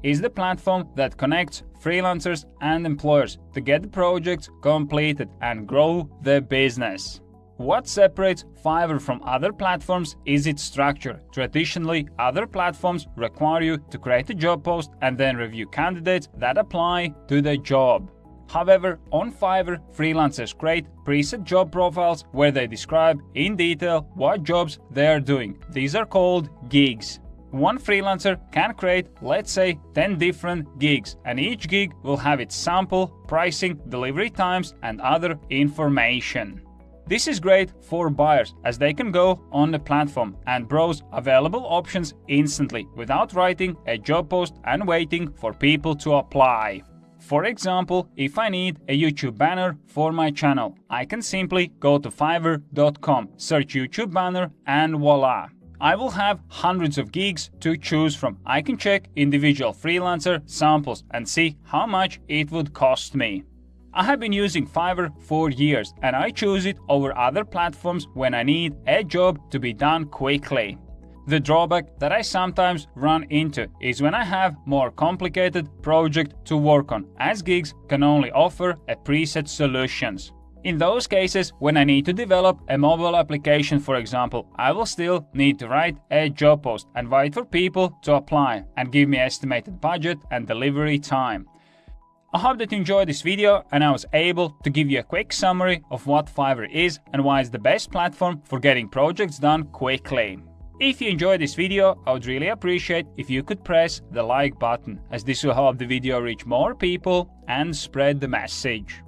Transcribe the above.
is the platform that connects freelancers and employers to get the projects completed and grow their business. What separates Fiverr from other platforms is its structure. Traditionally, other platforms require you to create a job post and then review candidates that apply to the job. However, on Fiverr, freelancers create preset job profiles where they describe in detail what jobs they are doing. These are called gigs. One freelancer can create, let's say, 10 different gigs, and each gig will have its sample, pricing, delivery times, and other information. This is great for buyers as they can go on the platform and browse available options instantly without writing a job post and waiting for people to apply. For example, if I need a YouTube banner for my channel, I can simply go to fiverr.com, search YouTube banner, and voila! I will have hundreds of gigs to choose from. I can check individual freelancer samples and see how much it would cost me. I have been using Fiverr for years and I choose it over other platforms when I need a job to be done quickly. The drawback that I sometimes run into is when I have more complicated project to work on, as gigs can only offer a preset solutions. In those cases, when I need to develop a mobile application, for example, I will still need to write a job post and wait for people to apply and give me estimated budget and delivery time. I hope that you enjoyed this video and I was able to give you a quick summary of what Fiverr is and why it's the best platform for getting projects done quickly. If you enjoyed this video, I would really appreciate if you could press the like button, as this will help the video reach more people and spread the message.